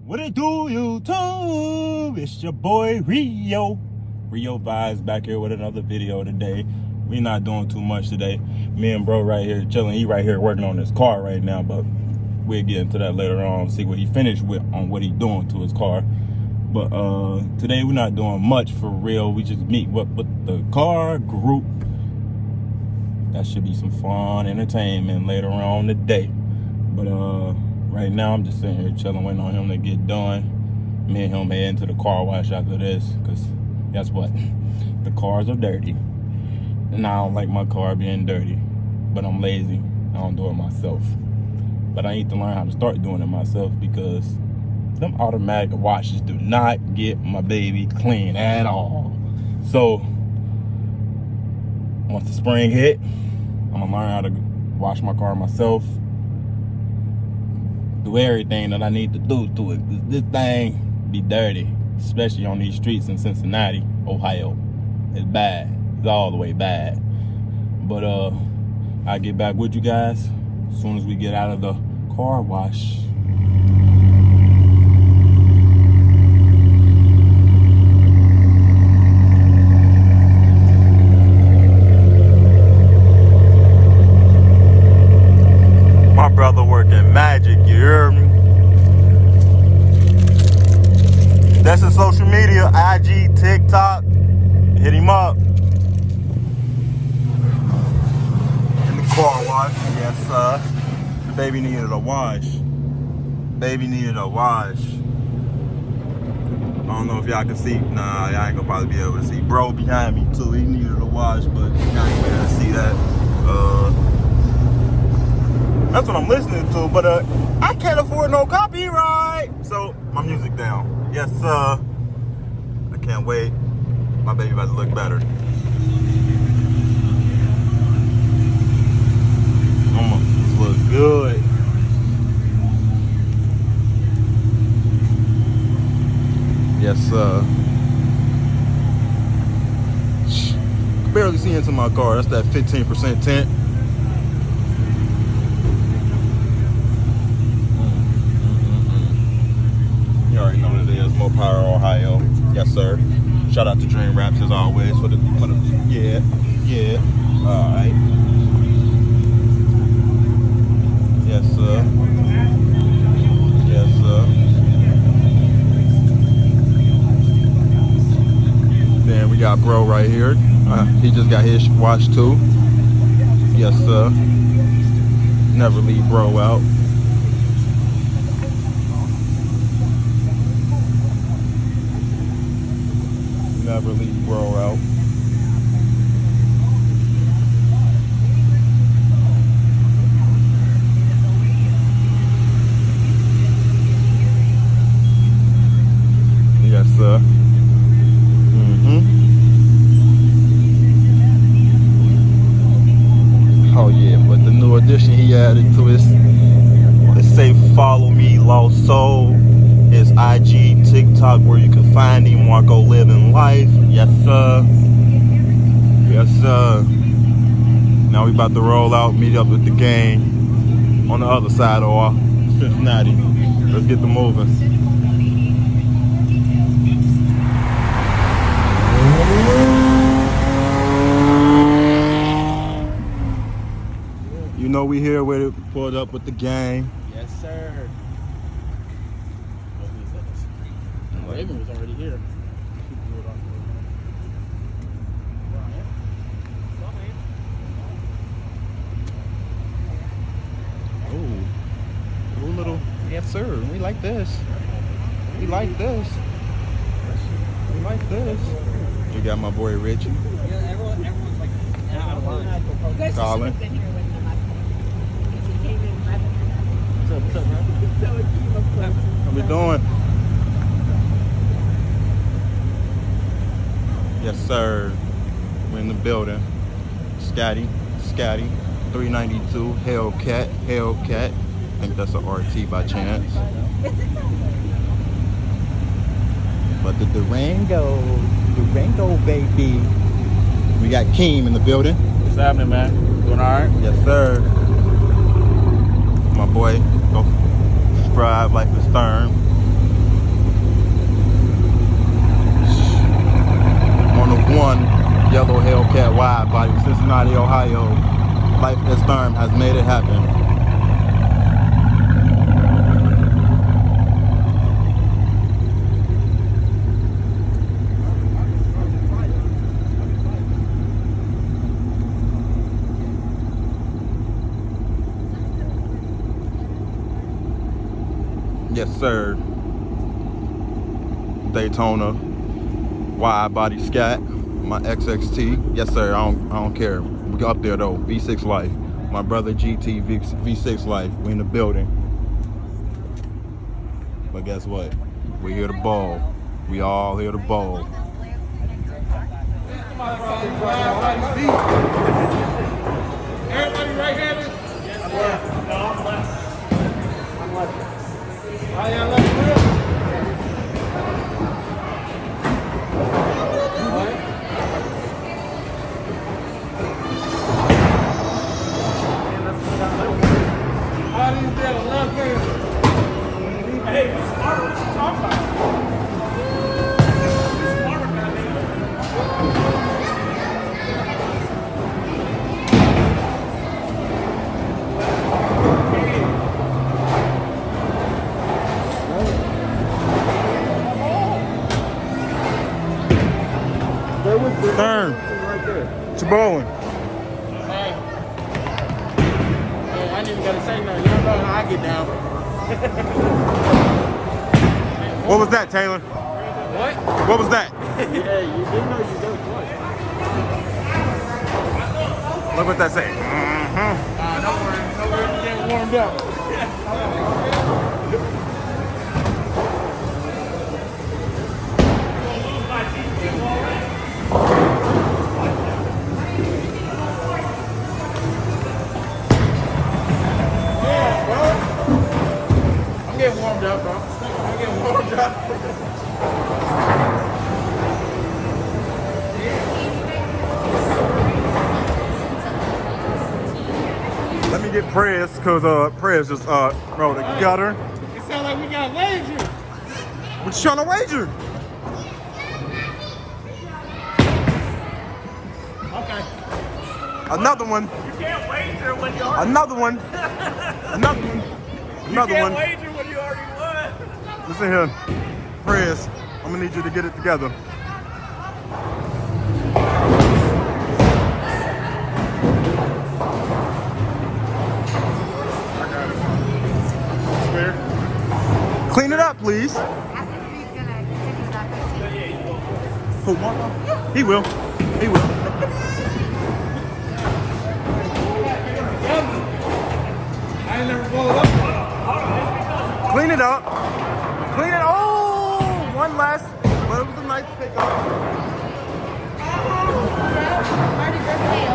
What it do, YouTube? It's your boy Rio Vibes back here with another video today. We not doing too much today. Me and bro right here chilling. He right here working on his car right now, but we'll get into that later on. See what he finished with on what he doing to his car. But today we're not doing much for real. We just meet with the car group. That should be some fun entertainment later on today. But right now I'm just sitting here chilling, waiting on him to get done. Me and him head into the car wash after this, because guess what? The cars are dirty. And I don't like my car being dirty. But I'm lazy. I don't do it myself. But I need to learn how to start doing it myself, because them automatic washes do not get my baby clean at all. So once the spring hit, I'm gonna learn how to wash my car myself. Do everything that I need to do to it, because this thing be dirty, especially on these streets in Cincinnati, Ohio. It's bad. It's all the way bad. But I'll get back with you guys as soon as we get out of the car wash. My brother working magic, you hear me? That's his social media, IG, TikTok. Hit him up. In the car wash, yes sir. The baby needed a wash. Baby needed a wash. I don't know if y'all can see. Nah, y'all ain't gonna probably be able to see. Bro behind me too, he needed a wash, but y'all ain't gonna see that. That's what I'm listening to, but I can't afford no copyright. So my music down. Yes, I can't wait. My baby about to look better. Mama, this looks good. Yes, barely see into my car. That's that 15% tint. You already know what it is. Mopower, Ohio. Yes, sir. Shout out to Dream Raps as always for the yeah. All right. Yes, sir. Yes, sir. Then we got bro right here. He just got his wash too. Yes, sir. Never leave bro out. Never leave bro out. Yes, sir. Oh yeah, but the new addition he added to his, let's say follow me, Lost Soul. His IG, TikTok, where you can find him, Marco Living Life. Yes, sir. Yes, sir. Now we about to roll out, meet up with the gang on the other side of Cincinnati. Let's get the moving. You know we here with it, pulled up with the gang. Yes, sir. Raven was already here. Oh, little. Yes, sir. We like this. We like this. We like this. You got my boy Richie. Yeah, everyone's like out of line. Colin. Been here with him. He came in 11 minutes. What's up, man? So it came up close. How we doing? Yes, sir. We're in the building. Scotty, 392, Hellcat. I think that's an RT by chance. But the Durango, baby. We got Keem in the building. What's happening, man? Doing all right? Yes, sir. My boy, go subscribe, like the Stern. has made it happen. Yes, sir. Daytona wide body scat, my XXT. Yes, sir. I don't care. We got up there though. V6 life. My brother GT V6 life. We in the building. But guess what? We here to ball. We all here to ball. Everybody right-handed? Yes, no, I'm left. I'm left. Oh, yeah, left wheel? How do you get a left wheel? Hey, what's smart? What you talking about? What's smart about that? Turn. Chaboin. Hey, I ain't even gotta say nothing. Y'all know how I get down. What was that, Taylor? What? What was that? Yeah, you didn't know you did twice. Look what that say. Don't worry. Don't worry. You getting warmed up. Yeah, bro. I'm getting warmed up, bro. I'm getting warmed up. Let me get Prez, cause Prez just bro, the gutter. It sounds like we got wager. What you trying to wager? Okay. Another one. You can't wager when you already Another one. Another one. Another one. wager when you already won. Listen here. Prez, I'm gonna need you to get it together. Clean it up, please. Ask him if he's gonna continue that 15. Who won? He will. He will. I ain't never followed up. Clean it up. Clean it. Oh, one less. But it was a nice pickup. Marty birthday,